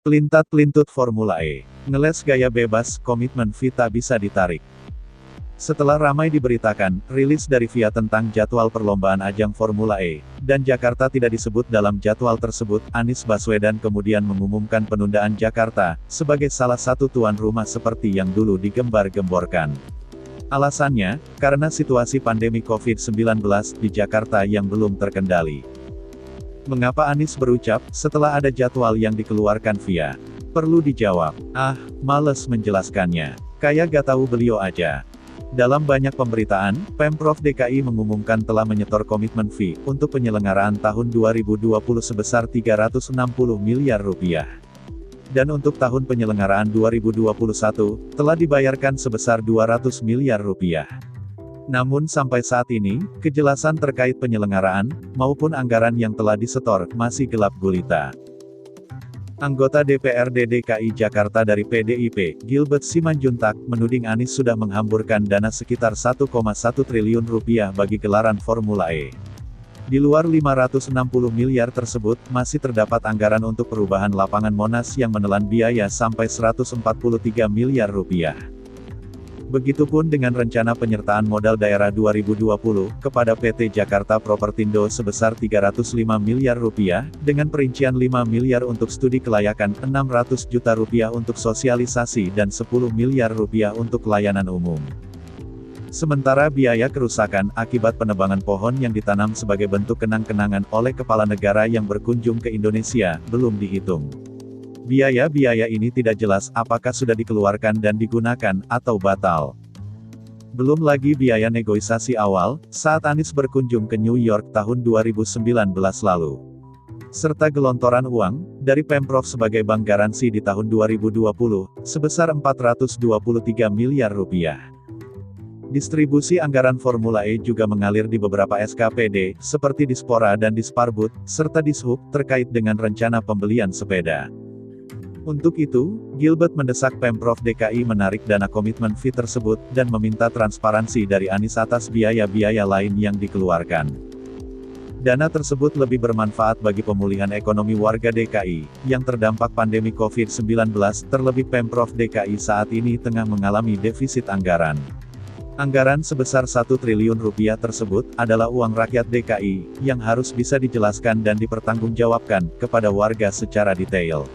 Pelintat-pelintut Formula E. Ngeles gaya bebas, komitmen FIA tak bisa ditarik. Setelah ramai diberitakan, rilis dari FIA tentang jadwal perlombaan ajang Formula E, dan Jakarta tidak disebut dalam jadwal tersebut, Anies Baswedan kemudian mengumumkan penundaan Jakarta, sebagai salah satu tuan rumah seperti yang dulu digembar-gemborkan. Alasannya, karena situasi pandemi COVID-19 di Jakarta yang belum terkendali. Mengapa Anies berucap, setelah ada jadwal yang dikeluarkan FIA? Perlu dijawab. Males menjelaskannya. Kayak gak tahu beliau aja. Dalam banyak pemberitaan, Pemprov DKI mengumumkan telah menyetor komitmen fee untuk penyelenggaraan tahun 2020 sebesar 360 miliar rupiah. Dan untuk tahun penyelenggaraan 2021, telah dibayarkan sebesar 200 miliar rupiah. Namun sampai saat ini, kejelasan terkait penyelenggaraan, maupun anggaran yang telah disetor, masih gelap gulita. Anggota DPRD DKI Jakarta dari PDIP, Gilbert Simanjuntak, menuding Anies sudah menghamburkan dana sekitar 1,1 triliun rupiah bagi gelaran Formula E. Di luar 560 miliar tersebut, masih terdapat anggaran untuk perubahan lapangan Monas yang menelan biaya sampai 143 miliar rupiah. Begitupun dengan rencana penyertaan modal daerah 2020, kepada PT Jakarta Propertindo sebesar 305 miliar rupiah, dengan perincian 5 miliar untuk studi kelayakan, 600 juta rupiah untuk sosialisasi dan 10 miliar rupiah untuk layanan umum. Sementara biaya kerusakan akibat penebangan pohon yang ditanam sebagai bentuk kenang-kenangan oleh kepala negara yang berkunjung ke Indonesia, belum dihitung. Biaya-biaya ini tidak jelas apakah sudah dikeluarkan dan digunakan, atau batal. Belum lagi biaya negosiasi awal, saat Anies berkunjung ke New York tahun 2019 lalu. Serta gelontoran uang, dari Pemprov sebagai bank garansi di tahun 2020, sebesar 423 miliar rupiah. Distribusi anggaran Formula E juga mengalir di beberapa SKPD, seperti Dispora dan Disparbud, serta Dishub, terkait dengan rencana pembelian sepeda. Untuk itu, Gilbert mendesak Pemprov DKI menarik dana komitmen fee tersebut, dan meminta transparansi dari Anies atas biaya-biaya lain yang dikeluarkan. Dana tersebut lebih bermanfaat bagi pemulihan ekonomi warga DKI, yang terdampak pandemi COVID-19, terlebih Pemprov DKI saat ini tengah mengalami defisit anggaran. Anggaran sebesar 1 triliun rupiah tersebut, adalah uang rakyat DKI, yang harus bisa dijelaskan dan dipertanggungjawabkan, kepada warga secara detail.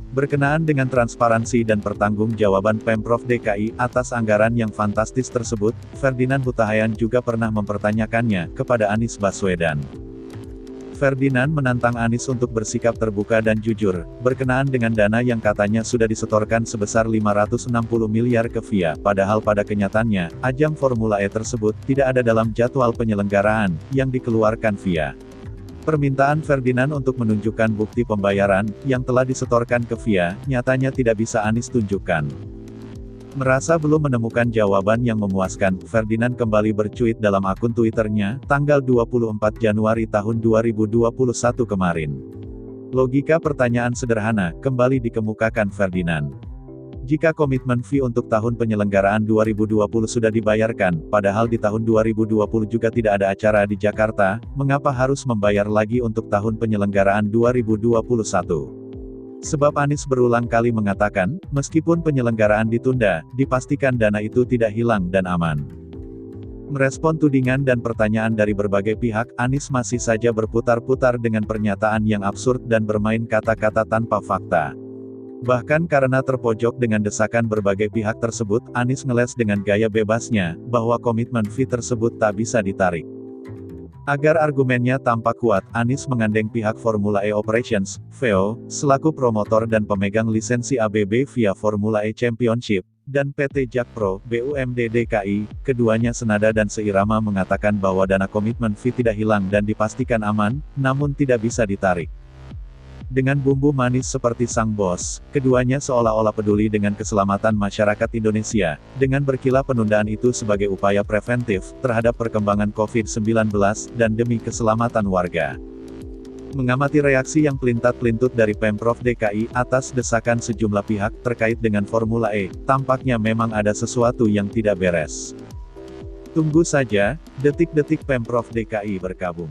Berkenaan dengan transparansi dan pertanggungjawaban Pemprov DKI atas anggaran yang fantastis tersebut, Ferdinand Hutahayan juga pernah mempertanyakannya kepada Anies Baswedan. Ferdinand menantang Anies untuk bersikap terbuka dan jujur, berkenaan dengan dana yang katanya sudah disetorkan sebesar 560 miliar ke FIA, padahal pada kenyataannya, ajang Formula E tersebut tidak ada dalam jadwal penyelenggaraan yang dikeluarkan FIA. Permintaan Ferdinand untuk menunjukkan bukti pembayaran, yang telah disetorkan ke FIA, nyatanya tidak bisa Anies tunjukkan. Merasa belum menemukan jawaban yang memuaskan, Ferdinand kembali bercuit dalam akun Twitternya, tanggal 24 Januari tahun 2021 kemarin. Logika pertanyaan sederhana, kembali dikemukakan Ferdinand. Jika komitmen fee untuk tahun penyelenggaraan 2020 sudah dibayarkan, padahal di tahun 2020 juga tidak ada acara di Jakarta, mengapa harus membayar lagi untuk tahun penyelenggaraan 2021? Sebab Anies berulang kali mengatakan, meskipun penyelenggaraan ditunda, dipastikan dana itu tidak hilang dan aman. Merespon tudingan dan pertanyaan dari berbagai pihak, Anies masih saja berputar-putar dengan pernyataan yang absurd dan bermain kata-kata tanpa fakta. Bahkan karena terpojok dengan desakan berbagai pihak tersebut, Anies ngeles dengan gaya bebasnya, bahwa komitmen fee tersebut tak bisa ditarik. Agar argumennya tampak kuat, Anies menggandeng pihak Formula E Operations, VO, selaku promotor dan pemegang lisensi ABB via Formula E Championship, dan PT Jakpro, BUMD DKI, keduanya senada dan seirama mengatakan bahwa dana komitmen fee tidak hilang dan dipastikan aman, namun tidak bisa ditarik. Dengan bumbu manis seperti sang bos, keduanya seolah-olah peduli dengan keselamatan masyarakat Indonesia, dengan berkilah penundaan itu sebagai upaya preventif, terhadap perkembangan COVID-19, dan demi keselamatan warga. Mengamati reaksi yang pelintat-pelintut dari Pemprov DKI, atas desakan sejumlah pihak, terkait dengan Formula E, tampaknya memang ada sesuatu yang tidak beres. Tunggu saja, detik-detik Pemprov DKI berkabung.